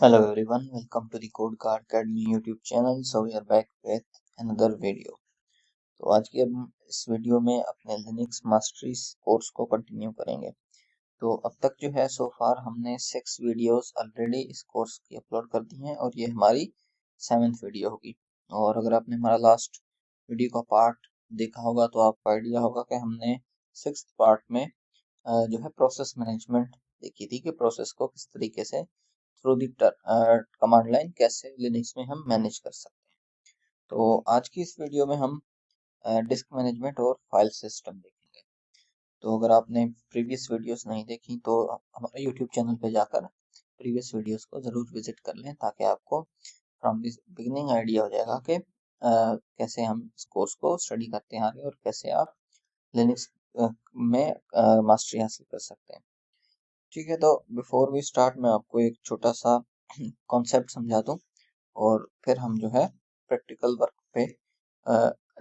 Hello everyone, welcome to the Code Car Academy YouTube channel. So we are back with another video. तो आज की हम इस video में अपने लिनक्स मास्टरी कोर्स को कंटिन्यू करेंगे। तो अब तक जो है सो फार हमने 6 वीडियोस ऑलरेडी इस कोर्स की अपलोड कर दी हैं और ये हमारी 7th वीडियो होगी। और अगर आपने हमारा लास्ट वीडियो का पार्ट देखा होगा तो आपको आइडिया होगा कि हमने 6th पार्ट में जो है प्रोसेस मैनेजमेंट देखी थी कि प्रोसेस को किस तरीके से थ्रू दी कमांड लाइन कैसे लिनक्स में हम मैनेज कर सकते हैं। तो आज की इस वीडियो में हम डिस्क मैनेजमेंट और फाइल सिस्टम देखेंगे। तो अगर आपने प्रीवियस वीडियोस नहीं देखी तो हमारे यूट्यूब चैनल पे जाकर प्रीवियस वीडियोस को ज़रूर विजिट कर लें ताकि आपको फ्रॉम दिस बिगिनिंग आइडिया हो जाएगा कि कैसे हम इस कोर्स को स्टडी करते आ रहे हैं और कैसे आप लिनक्स में मास्टरी हासिल कर सकते हैं। ठीक है, तो बिफोर वी स्टार्ट मैं आपको एक छोटा सा कॉन्सेप्ट समझा दूं और फिर हम जो है प्रैक्टिकल वर्क पे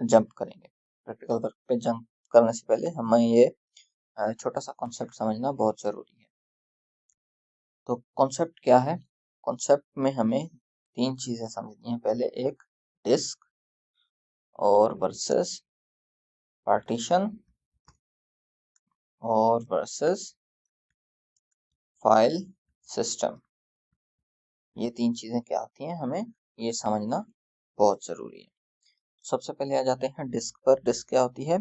जंप करेंगे। प्रैक्टिकल वर्क पे जंप करने से पहले हमें ये छोटा सा कॉन्सेप्ट समझना बहुत ज़रूरी है। तो कॉन्सेप्ट क्या है? कॉन्सेप्ट में हमें 3 चीज़ें समझनी है। पहले एक डिस्क और वर्सेस पार्टीशन और वर्सेस फाइल सिस्टम। ये 3 चीज़ें क्या होती हैं हमें ये समझना बहुत ज़रूरी है। सबसे पहले आ जाते हैं डिस्क पर। डिस्क क्या होती है?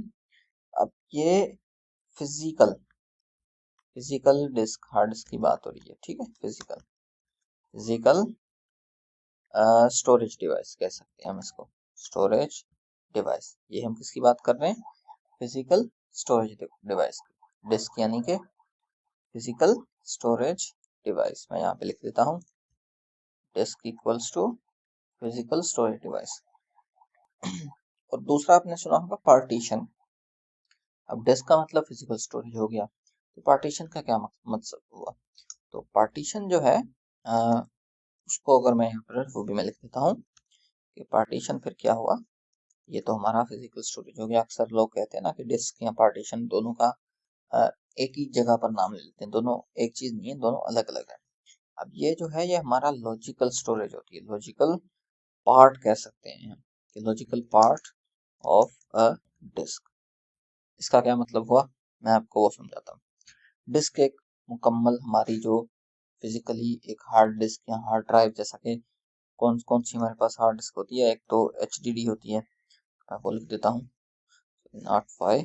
अब ये फिजिकल डिस्क, हार्ड डिस्क की बात हो रही है। ठीक है, फिजिकल स्टोरेज डिवाइस कह सकते हैं हम इसको, स्टोरेज डिवाइस। ये हम किसकी बात कर रहे हैं? Physical storage device. डिस्क यानी कि फिजिकल स्टोरेज डिवाइस। मैं यहाँ पे लिख देता हूँ, disk equals to physical storage device. और दूसरा आपने सुना होगा पार्टीशन। अब डिस्क का मतलब फिजिकल स्टोरेज हो गया, तो पार्टीशन का क्या मतलब हुआ? तो पार्टीशन जो है उसको अगर मैं यहाँ पर वो भी मैं लिख देता हूँ कि पार्टीशन फिर क्या हुआ, ये तो हमारा फिजिकल स्टोरेज हो गया। अक्सर लोग कहते हैं ना कि डिस्क या पार्टीशन दोनों का एक ही जगह पर नाम ले लेते हैं, दोनों एक चीज नहीं है, दोनों अलग अलग है। अब ये जो है ये हमारा लॉजिकल स्टोरेज होती है, लॉजिकल पार्ट कह सकते हैं कि logical part of a disk. इसका क्या मतलब हुआ, मैं आपको वो समझाता हूँ। डिस्क एक मुकम्मल हमारी जो फिजिकली एक हार्ड डिस्क या हार्ड ड्राइव, जैसा कि कौन कौन सी हमारे पास हार्ड डिस्क होती है। एक तो HDD होती है, आपको लिख देता हूँ, नॉट 5,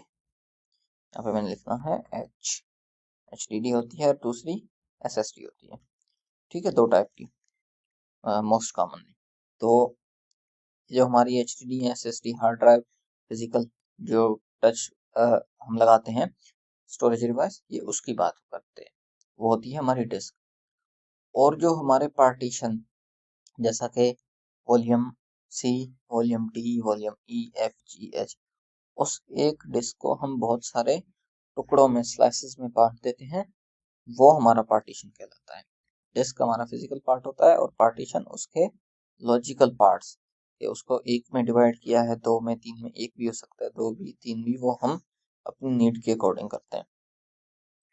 यहाँ पे मैंने लिखना है HDD होती है, और दूसरी SSD होती है। ठीक है, 2 टाइप की मोस्ट कॉमनली। तो जो हमारी HDD या SSD हार्ड ड्राइव फिजिकल जो टच हम लगाते हैं स्टोरेज डिवाइस, ये उसकी बात करते हैं, वो होती है हमारी डिस्क। और जो हमारे पार्टीशन, जैसा कि volume C, volume D, volume E, F, G, H, उस एक डिस्क को हम बहुत सारे टुकड़ों में, स्लाइसेस में बांट देते हैं, वो हमारा पार्टीशन कहलाता है। डिस्क हमारा फिजिकल पार्ट होता है और पार्टीशन उसके लॉजिकल पार्ट्स, उसको एक में डिवाइड किया है, 2 में, 3 में, एक भी हो सकता है, 2 भी, 3 भी, वो हम अपनी नीड के अकॉर्डिंग करते हैं।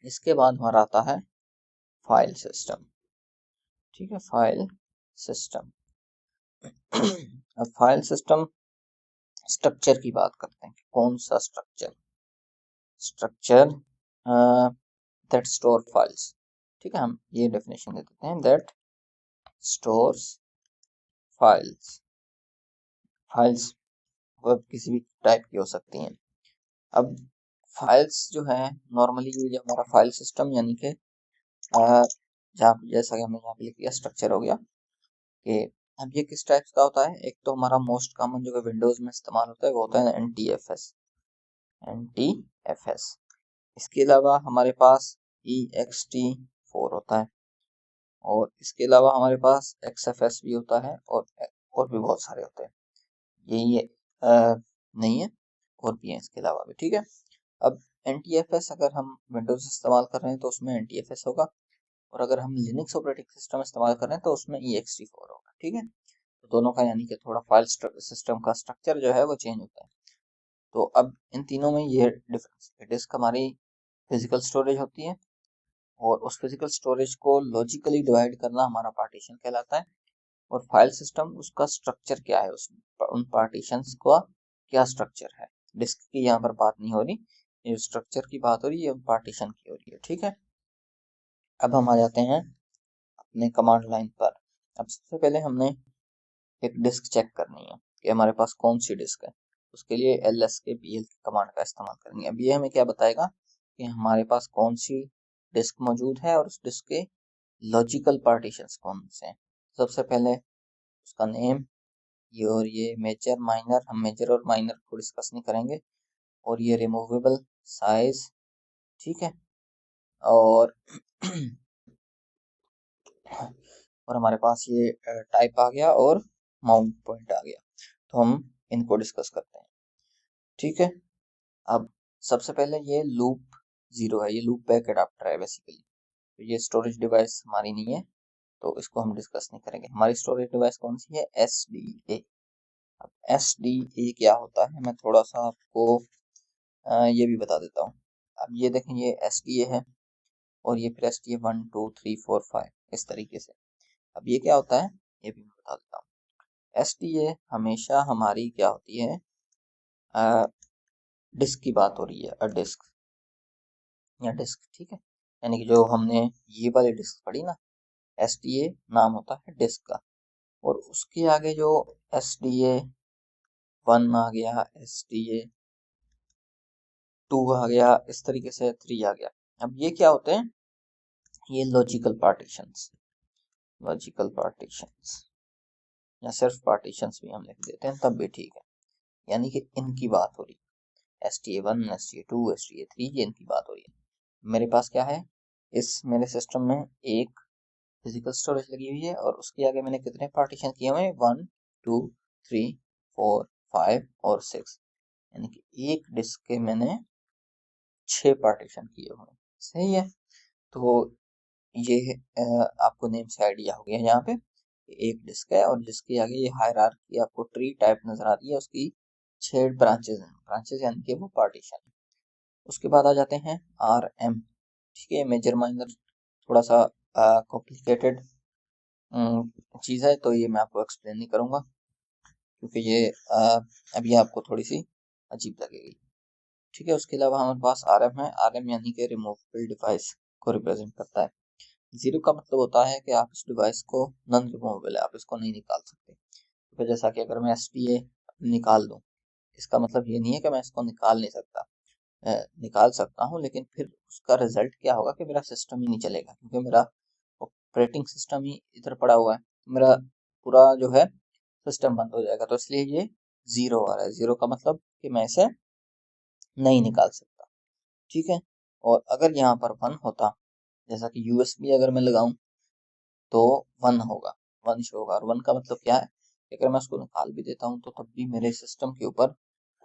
इसके बाद हमारा आता है फाइल सिस्टम। ठीक है, फाइल सिस्टम। अब फाइल सिस्टम स्ट्रक्चर की बात करते हैं, कौन सा स्ट्रक्चर दैट स्टोर फाइल्स। ठीक है, हम ये डेफिनेशन दे देते हैं, that stores files. Files verb किसी भी टाइप की हो सकती हैं। अब फाइल्स जो है नॉर्मली ये हमारा फाइल सिस्टम, यानी कि जहाँ जैसा कि हमने यहाँ पे लिख दिया, स्ट्रक्चर हो गया कि अब ये किस टाइप का होता है। एक तो हमारा मोस्ट कॉमन जो विंडोज में इस्तेमाल होता है वो होता है NTFS। इसके अलावा हमारे पास ext4 होता है, और इसके अलावा हमारे पास XFS भी होता है, और भी बहुत सारे होते हैं। यही नहीं है, और भी है इसके अलावा भी। ठीक है, अब NTFS अगर हम विंडोज इस्तेमाल कर रहे हैं तो उसमें NTFS होगा, और अगर हम लिनक्स ऑपरेटिंग सिस्टम इस्तेमाल कर रहे हैं तो उसमें ext4 होगा। ठीक है, तो दोनों का यानी कि थोड़ा फाइल सिस्टम का स्ट्रक्चर जो है वो चेंज होता है। तो अब इन तीनों में ये डिफरेंस, डिस्क हमारी फिजिकल स्टोरेज होती है, और उस फिजिकल स्टोरेज को लॉजिकली डिवाइड करना हमारा पार्टीशन कहलाता है। और फाइल सिस्टम, उसका स्ट्रक्चर क्या है, उस उन पार्टीशंस का क्या स्ट्रक्चर है। डिस्क की यहाँ पर बात नहीं हो रही, ये स्ट्रक्चर की बात हो रही है, पार्टीशन की हो रही है। ठीक है, अब हम आ जाते हैं अपने कमांड लाइन पर। अब सबसे पहले हमने एक डिस्क चेक करनी है कि हमारे पास कौन सी डिस्क है। उसके लिए ls के bl कमांड का इस्तेमाल करेंगे। अब ये हमें क्या बताएगा कि हमारे पास कौन सी डिस्क मौजूद है और उस डिस्क के लॉजिकल पार्टीशंस कौन से हैं। सबसे पहले उसका नेम, ये और ये मेजर माइनर, हम मेजर और माइनर को डिस्कस नहीं करेंगे। और ये रिमूवेबल साइज, ठीक है। और और हमारे पास ये टाइप आ गया और माउंट पॉइंट आ गया। तो हम इनको डिस्कस करते हैं। ठीक है, अब सबसे पहले ये लूप 0 है, ये लूप बैक एडाप्टर है बेसिकली। तो ये स्टोरेज डिवाइस हमारी नहीं है, तो इसको हम डिस्कस नहीं करेंगे। हमारी स्टोरेज डिवाइस कौन सी है, SDA। अब SDA क्या होता है, मैं थोड़ा सा आपको ये भी बता देता हूँ। अब ये देखें, ये SDA है और ये फिर SDA 1 2 3 4 5 इस तरीके से। अब ये क्या होता है, ये भी मैं बता देता हूँ। SDA हमेशा हमारी क्या होती है, डिस्क की बात हो रही है, डिस्क या डिस्क, ठीक है। यानी कि जो हमने ये वाली डिस्क पढ़ी ना, SDA नाम होता है डिस्क का। और उसके आगे जो SDA 1 आ गया, SDA 2 आ गया, इस तरीके से 3 आ गया। अब ये क्या होते हैं, ये लॉजिकल पार्टीशंस, लॉजिकल पार्टीशंस या सिर्फ पार्टीशंस भी हम लिख देते हैं तब भी ठीक है। यानी कि इनकी बात हो रही है, SDA 1 SDA 2 SDA 3, ये इनकी बात हो रही है। मेरे पास क्या है, इस मेरे सिस्टम में एक फिजिकल स्टोरेज लगी हुई है और उसके आगे मैंने कितने पार्टीशन किए हुए हैं, 1 2 3 4 5 और 6। यानी कि एक डिस्क के मैंने 6 पार्टीशन किए हुए हैं। सही है, तो ये आपको नेम से आइडिया हो गया यहाँ पे। एक डिस्क है और जिसके आगे ये हायरार्की आपको ट्री टाइप नजर आ रही है, उसकी 6 ब्रांचेज हैं, ब्रांचेज यानी कि वो पार्टीशन है। उसके बाद आ जाते हैं RM। ठीक है, मेजर माइनर थोड़ा सा कॉम्प्लिकेटेड चीज़ है, तो ये मैं आपको एक्सप्लेन नहीं करूँगा क्योंकि ये अभी आपको थोड़ी सी अजीब लगेगी। ठीक है, उसके अलावा हमारे पास RM है। RM यानी कि रिमूवेबल डिवाइस को रिप्रेजेंट करता है। 0 का मतलब होता है कि आप इस डिवाइस को नॉन रिमूवेबल है, आप इसको नहीं निकाल सकते। तो जैसा कि अगर मैं SDA निकाल दूं, इसका मतलब ये नहीं है कि मैं इसको निकाल नहीं सकता, निकाल सकता हूँ, लेकिन फिर उसका रिजल्ट क्या होगा कि मेरा सिस्टम ही नहीं चलेगा, क्योंकि मेरा ऑपरेटिंग सिस्टम ही इधर पड़ा हुआ है, मेरा पूरा जो है सिस्टम बंद हो जाएगा। तो इसलिए ये 0 आ रहा है। 0 का मतलब कि मैं इसे नहीं निकाल सकता। ठीक है, और अगर यहाँ पर 1 होता, जैसा कि USB अगर मैं लगाऊं तो 1 होगा, 1 शो होगा। और 1 का मतलब क्या है, अगर मैं उसको निकाल भी देता हूँ तो तब भी मेरे सिस्टम के ऊपर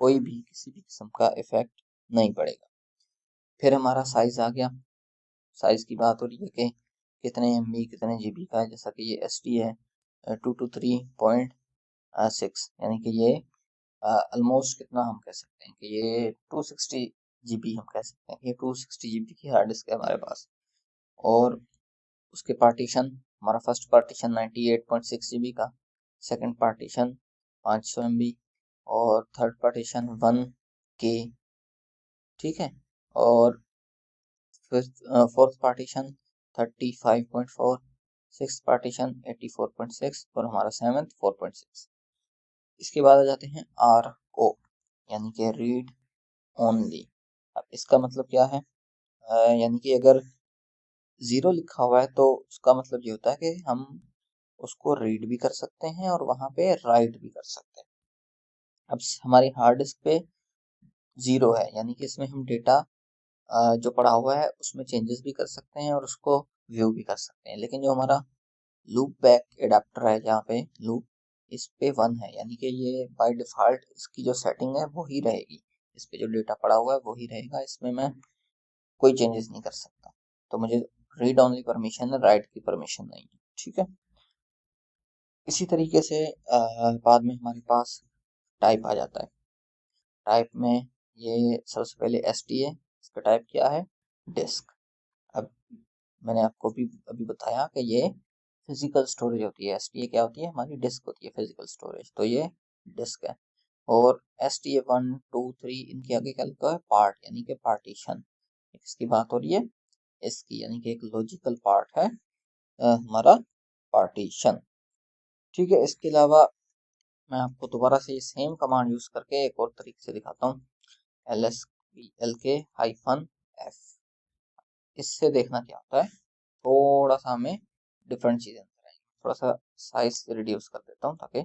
कोई भी किसी भी किस्म का इफेक्ट नहीं पड़ेगा। फिर हमारा साइज आ गया। साइज की बात हो रही है कि कितने MB कितने GB का है। जैसा कि ये SD है 223.6, यानी कि ये ऑलमोस्ट कितना हम कह सकते हैं कि ये 260 GB हम कह सकते हैं, ये 260 GB की हार्ड डिस्क है हमारे पास। और उसके पार्टीशन, हमारा फर्स्ट पार्टीशन 98.6 GB का, सेकंड पार्टीशन 500 MB और थर्ड पार्टीशन 1K। ठीक है, और फोर्थ पार्टीशन 35.4, सिक्स पार्टीशन 84.6 और हमारा सेवंथ 4.6। इसके बाद आ जाते हैं RO यानी कि रीड ओनली। अब इसका मतलब क्या है, यानी कि अगर 0 लिखा हुआ है तो उसका मतलब ये होता है कि हम उसको रीड भी कर सकते हैं और वहां पे राइट भी कर सकते हैं। अब हमारी हार्ड डिस्क पे 0 है, यानी कि इसमें हम डेटा जो पड़ा हुआ है उसमें चेंजेस भी कर सकते हैं और उसको व्यू भी कर सकते हैं। लेकिन जो हमारा लूप बैक एडाप्टर है, जहाँ पे लूप, इस पे 1 है, यानी कि ये बाय डिफॉल्ट इसकी जो सेटिंग है वो ही रहेगी। इस पे जो डेटा पड़ा हुआ है वो ही रहेगा, इसमें मैं कोई चेंजेस नहीं कर सकता। तो मुझे रीड ओनली परमिशन है, राइट की परमिशन नहीं है। ठीक है, इसी तरीके से बाद में हमारे पास टाइप आ जाता है। टाइप में ये सबसे पहले SDA, इसका टाइप क्या है, डिस्क। अब मैंने आपको भी अभी बताया कि ये फिजिकल स्टोरेज होती है। एसटीए क्या होती है? हमारी डिस्क होती है फिजिकल स्टोरेज, तो ये डिस्क है। और STA 1 2 3 इनके आगे क्या लिखा है? पार्ट, यानी कि पार्टीशन। इसकी बात हो रही है इसकी, यानी कि एक लॉजिकल पार्ट है हमारा पार्टीशन। ठीक है, इसके अलावा मैं आपको दोबारा से सेम कमांड यूज करके एक और तरीके से दिखाता हूँ। LSPLK-F, इससे देखना क्या होता है। थोड़ा सा हमें डिफरेंट चीजें नजर आएंगी। थोड़ा सा साइज रिड्यूस कर देता हूँ ताकि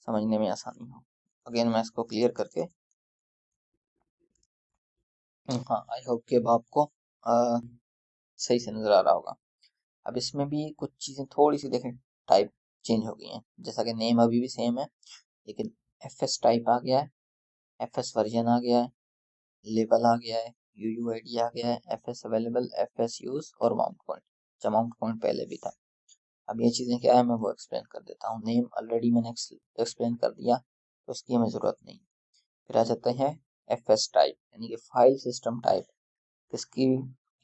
समझने में आसानी हो। अगेन मैं इसको क्लियर करके, हाँ आई होप कि अब आपको सही से नजर आ रहा होगा। अब इसमें भी कुछ चीजें थोड़ी सी देखें, टाइप चेंज हो गई हैं। जैसा कि नेम अभी भी सेम है, लेकिन FS टाइप आ गया है, FS वर्जन आ गया है, लेबल आ गया है, UUID आ गया है, FS अवेलेबल, FS यूज और माउंट पॉइंट। माउंट पॉइंट पहले भी था। अब ये चीजें क्या है मैं वो एक्सप्लेन कर देता हूँ। नेम ऑलरेडी मैंने एक्सप्लेन कर दिया, तो उसकी हमें जरूरत नहीं। फिर आ जाते हैं FS टाइप, यानी कि फाइल सिस्टम टाइप। इसकी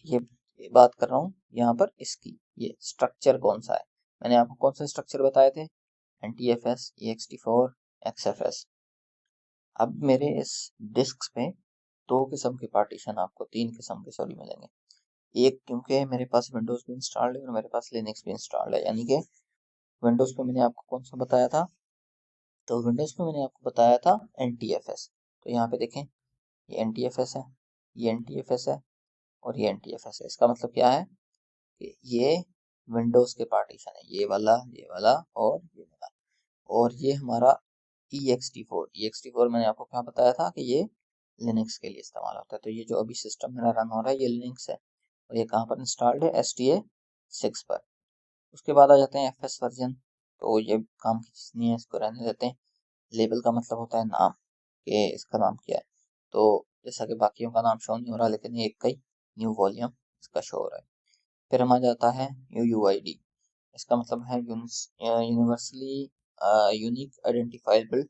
ये बात कर रहा हूँ यहाँ पर, इसकी ये स्ट्रक्चर कौन सा है। मैंने आपको कौन से स्ट्रक्चर बताए थे? NTFS, ext4, XFS। अब मेरे इस डिस्क पे दो किस्म के पार्टीशन, आपको तीन किस्म के सॉरी मिलेंगे। एक, क्योंकि मेरे पास विंडोज भी इंस्टॉल्ड है और मेरे पास लिनक्स भी इंस्टॉल्ड है, यानी कि विंडोज पे मैंने आपको कौन सा बताया था? तो विंडोज पे मैंने आपको बताया था NTFS। तो यहाँ पे देखें, ये NTFS है, ये NTFS है और ये NTFS है। इसका मतलब क्या है कि ये विंडोज के पार्टीशन है, ये वाला, ये वाला और ये वाला। और ये हमारा ext4 मैंने आपको क्या बताया था कि ये लिनक्स के लिए इस्तेमाल होता है। तो ये जो अभी सिस्टम मेरा रन हो रहा है ये लिनक्स है, और ये कहाँ पर इंस्टॉल्ड है? STA 6 पर। उसके बाद आ जाते हैं FS वर्जन, तो ये काम की चीज नहीं है, इसको रहने देते हैं। लेबल का मतलब होता है नाम, कि इसका नाम क्या है। तो जैसा कि बाकियों का नाम शो नहीं हो रहा, लेकिन ये एक का ही न्यू वॉल्यूम इसका शो हो रहा है। फिर हम आ जाता है UUID, इसका मतलब है यूनिवर्सली यूनिक आइडेंटिफाइबल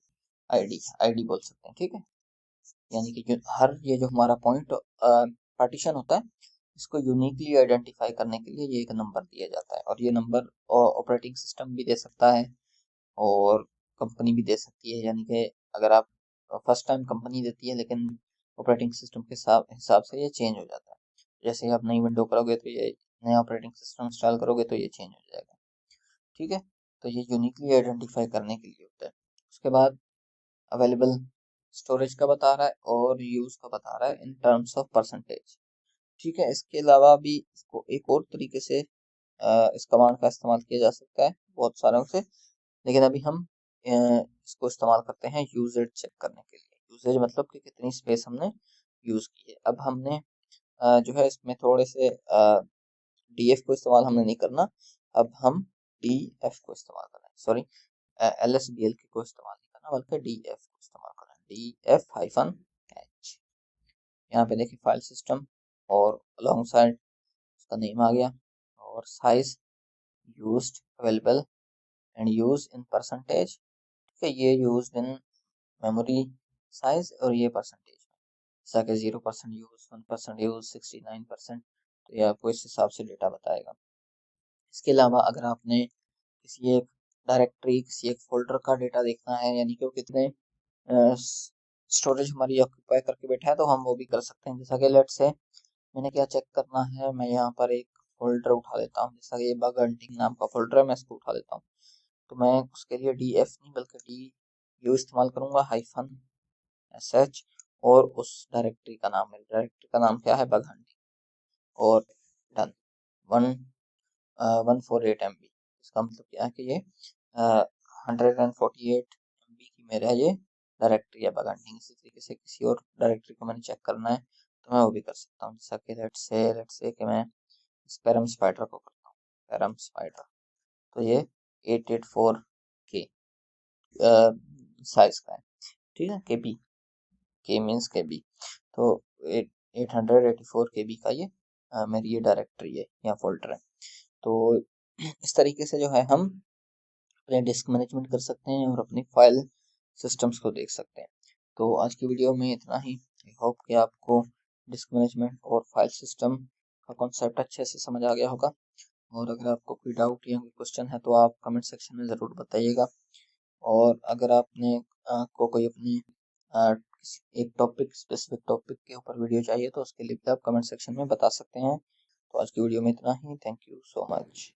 आईडी बोल सकते हैं। ठीक है, यानी कि हर ये जो हमारा पॉइंट पार्टीशन होता है, इसको यूनिकली आइडेंटिफाई करने के लिए ये एक नंबर दिया जाता है। और ये नंबर ऑपरेटिंग सिस्टम भी दे सकता है और कंपनी भी दे सकती है। यानी कि अगर आप फर्स्ट टाइम कंपनी देती है, लेकिन ऑपरेटिंग सिस्टम के हिसाब से ये चेंज हो जाता है। जैसे ही आप नई विंडो करोगे तो ये नया ऑपरेटिंग सिस्टम इंस्टॉल करोगे तो ये चेंज हो जाएगा। ठीक है, तो ये यूनिकली आइडेंटिफाई करने के लिए होता है। उसके बाद अवेलेबल स्टोरेज का बता रहा है और यूज का बता रहा है इन टर्म्स ऑफ परसेंटेज। ठीक है, इसके अलावा भी इसको एक और तरीके से इस कमांड का इस्तेमाल किया जा सकता है बहुत सारों से, लेकिन अभी हम इसको इस्तेमाल करते हैं यूजेज चेक करने के लिए। यूजेज मतलब कि कितनी स्पेस हमने यूज की है। अब हमने जो है इसमें थोड़े से DF को इस्तेमाल हमने नहीं करना, अब हम DF को इस्तेमाल करना है, सॉरी LSBLK को इस्तेमाल नहीं करना, बल्कि DF को इस्तेमाल करना है, DF-H। यहाँ पे देखिए फाइल सिस्टम और अलॉन्ग साइड उसका नेम आ गया, और size, used, available and use in percentage. ठीक है, ये यूज इन मेमोरी साइज और ये परसेंटेज में, जैसा कि 0% यूज, 1% यूज, 69%। तो ये आपको इस हिसाब से डेटा बताएगा। इसके अलावा अगर आपने किसी एक डायरेक्टरी, किसी एक फोल्डर का डेटा देखना है, यानी कि वो कितने स्टोरेज हमारी ऑक्यूपाई करके बैठा है, तो हम वो भी कर सकते हैं। जैसा कि लेट्स से मैंने क्या चेक करना है, मैं यहाँ पर एक फोल्डर उठा लेता हूँ, जैसा कि ये बग हंटिंग नाम का फोल्डर है, मैं इसको उठा लेता हूँ। तो मैं उसके लिए DF नहीं बल्कि DU इस्तेमाल करूंगा, -SH, और उस डायरेक्टरी का नाम, मेरी डायरेक्टरी का नाम क्या है? बग हंटिंग, और डन। 148 MB, इसका मतलब क्या है कि ये 148 MB की मेरा ये डायरेक्टरी है बग हंटिंग। इसी तरीके से किसी और डायरेक्टरी को मैंने चेक करना है तो मैं वो भी कर सकता हूँ। जैसा कि लेट्स से कि मैं इस पैरम स्पाइडर को करता हूँ, पैरम स्पाइडर। तो ये 884 के साइज का है। ठीक है, KB, के मीन्स KB। तो 884 KB का ये मेरी ये डायरेक्टरी है या फोल्डर है। तो इस तरीके से जो है हम अपने डिस्क मैनेजमेंट कर सकते हैं और अपनी फाइल सिस्टम्स को देख सकते हैं। तो आज की वीडियो में इतना ही। आई होप कि आपको डिस्क मैनेजमेंट और फाइल सिस्टम का कॉन्सेप्ट अच्छे से समझ आ गया होगा। और अगर आपको कोई डाउट या कोई क्वेश्चन है तो आप कमेंट सेक्शन में ज़रूर बताइएगा। और अगर आपने को कोई अपनी एक टॉपिक स्पेसिफिक टॉपिक के ऊपर वीडियो चाहिए तो उसके लिए भी आप कमेंट सेक्शन में बता सकते हैं। तो आज की वीडियो में इतना ही। Thank you so much.